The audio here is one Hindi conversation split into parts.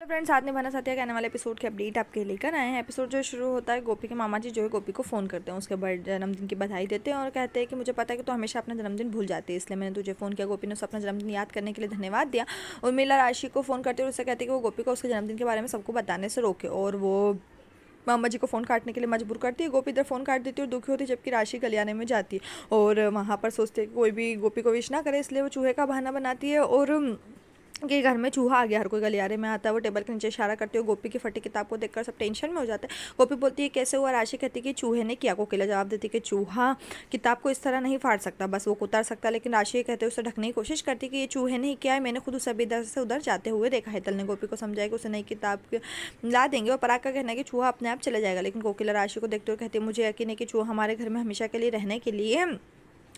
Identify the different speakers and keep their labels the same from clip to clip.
Speaker 1: तो फ्रेंड्स, साथ निभाना साथिया के आने वाले एपिसोड की अपडेट आपके लेकर आए हैं। एपिसोड जो शुरू होता है, गोपी के मामा जी जो है गोपी को फ़ोन करते हैं, उसके जन्मदिन की बधाई देते हैं और कहते हैं कि मुझे पता है कि तू हमेशा अपना जन्मदिन भूल जाती है, इसलिए मैंने तुझे फ़ोन किया। गोपी ने उसे अपना जन्मदिन याद करने के लिए धन्यवाद दिया। उर्मिला राशि को फ़ोन करते हुए उससे कहती है कि वो गोपी को उसके जन्मदिन के बारे में सबको बताने से रोके, और वो मामा जी को फ़ोन काटने के लिए मजबूर करती है। गोपी इधर फ़ोन काट देती है और दुखी होती है, जबकि राशि गलियाने में जाती है और वहाँ पर सोचती है कि कोई भी गोपी को विश ना करे, इसलिए वो चूहे का बहाना बनाती है और कि घर में चूहा आ गया, हर कोई गलियारे में आता है। वो टेबल के नीचे इशारा करते हुए गोपी की फटी किताब को देखकर सब टेंशन में हो जाते हैं। गोपी बोलती है कैसे हुआ। राशि कहती है कि चूहे ने किया। कोकिला जवाब देती है कि चूहा किताब को इस तरह नहीं फाड़ सकता, बस वो कुतर सकता। लेकिन राशि कहते हुए उसे ढकने की कोशिश करती है कि ये चूहे ने ही किया है, मैंने खुद उसे इधर से उधर जाते हुए देखा है। तल ने गोपी को समझाया कि उसे नई किताब ला देंगे और पराग का कहना है कि चूहा अपने आप चला जाएगा। लेकिन कोकिला राशि को देखते हुए कहती है मुझे यकीन है कि चूहा हमारे घर में हमेशा के लिए रहने के लिए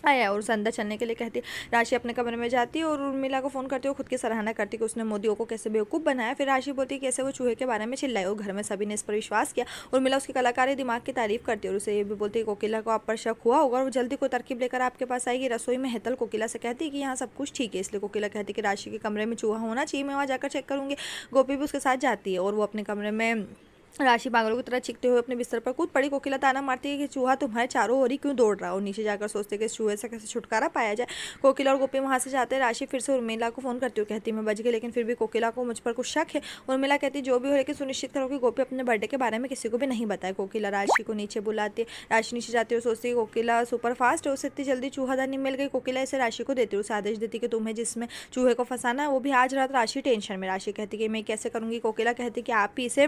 Speaker 1: आया, और उसे अंदर चलने के लिए कहती है। राशि अपने कमरे में जाती है और उर्मिला को फ़ोन करती है, खुद की सराहना करती है कि उसने मोदियों को कैसे बेवकूफ़ बनाया। फिर राशि बोलती है कैसे वो चूहे के बारे में चिल्लाई और घर में सभी ने इस पर विश्वास किया। उर्मिला उसकी कलाकारी दिमाग की तारीफ करती है और उसे ये भी बोलती है कोकिला को आप पर शक हुआ होगा और वो जल्दी कोई तरकीब लेकर आपके पास आएगी। रसोई में हेतल कोकिला से कहती है कि यहाँ सब कुछ ठीक है, इसलिए कोकिला कहती है कि राशि के कमरे में चूहा होना चाहिए, मैं वहाँ जाकर चेक करूँगी। गोपी भी उसके साथ जाती है और वो अपने कमरे में राशि पागलों की तरह चीखते हुए अपने बिस्तर पर कूद पड़ी। कोकिला ताना मारती है कि चूहा तुम्हारे चारों ओर ही क्यों दौड़ रहा हो। नीचे जाकर सोचते हैं कि इस चूहे से कैसे छुटकारा पाया जाए। कोकिला और गोपी वहां से जाते हैं। राशि फिर से उर्मिला को फोन करती हुई कहती मैं बच गई, लेकिन फिर भी कोकिला को मुझ पर कुछ शक है। उर्मिला कहती जो भी हो, लेकिन सुनिश्चित करो कि गोपी अपने बर्थडे के बारे में किसी को भी नहीं बताए। कोकिला राशि को नीचे बुलाती है। राशि नीचे जाती है और सोचती है कोकिला सुपर फास्ट है, उसे इतनी जल्दी चूहादानी मिल गई। कोकिला इसे राशि को देती है, उसे आदेश देती कि तुम्हें जिसमें चूहे को फंसाना है वो भी आज रात। राशि टेंशन में। राशि कहती कि मैं कैसे करूंगी। कोकिला कहती कि आप ही इसे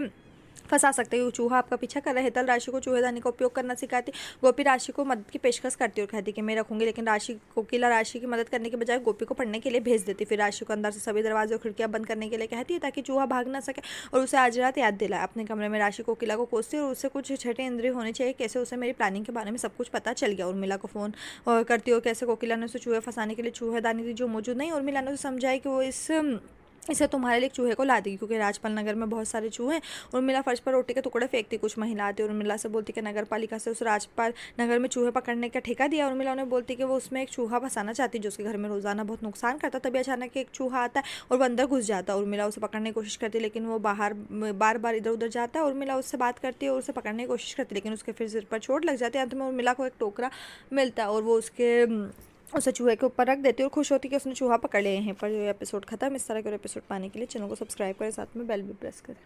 Speaker 1: फंसा सकते हो, चूहा आपका पीछा कर रहा है। तल राशि को चूहेदानी का उपयोग करना सिखाती। गोपी राशि को मदद की पेशकश करती और कहती कि मैं रखूंगी, लेकिन कोकिला राशि की मदद करने के बजाय गोपी को पढ़ने के लिए भेज देती। फिर राशि को अंदर से सभी दरवाजे और खिड़कियां बंद करने के लिए कहती है ताकि चूहा भाग ना सके और उसे आज रात याद दिलाए। अपने कमरे में राशि कोकिला को कोसती और उससे कुछ छठे इंद्रिय होने चाहिए, कैसे उसे मेरी प्लानिंग के बारे में सब कुछ पता चल गया। उर्मिला को फोन करती और कैसे कोकिला ने उसे चूहे फंसाने के लिए चूहेदानी दी जो मौजूद नहीं। उर्मिला ने उसे समझाया कि वो इसे तुम्हारे लिए एक चूहे को ला देगी, क्योंकि राजपाल नगर में बहुत सारे चूहे हैं। उर्मिला फर्श पर रोटी के टुकड़े फेंकती। कुछ महिला आती। उर्मिला से बोलती कि नगर पालिका से उस राजपाल नगर में चूहे पकड़ने का ठेका दिया। उर्मिला उन्हें बोलती कि वो उसमें एक चूहा फंसाना चाहती जो उसके घर में रोजाना बहुत नुकसान करता। तभी अचानक एक चूहा आता है और वो अंदर घुस जाता है। उर्मिला उसे पकड़ने की कोशिश करती है, लेकिन वो बार बार इधर उधर जाता है। उर्मिला उससे बात करती है और उसे पकड़ने की कोशिश करती है, लेकिन उसके फिर सिर पर चोट लग जाती है। अंत में उर्मिला को एक टोकरा मिलता है और वो उसे चूहे के ऊपर रख देती है और खुश होती है कि उसने चूहा पकड़ लिया। यहीं पर जो एपिसोड खत्म। इस तरह के एपिसोड पाने के लिए चैनल को सब्सक्राइब करें, साथ में बेल भी प्रेस करें।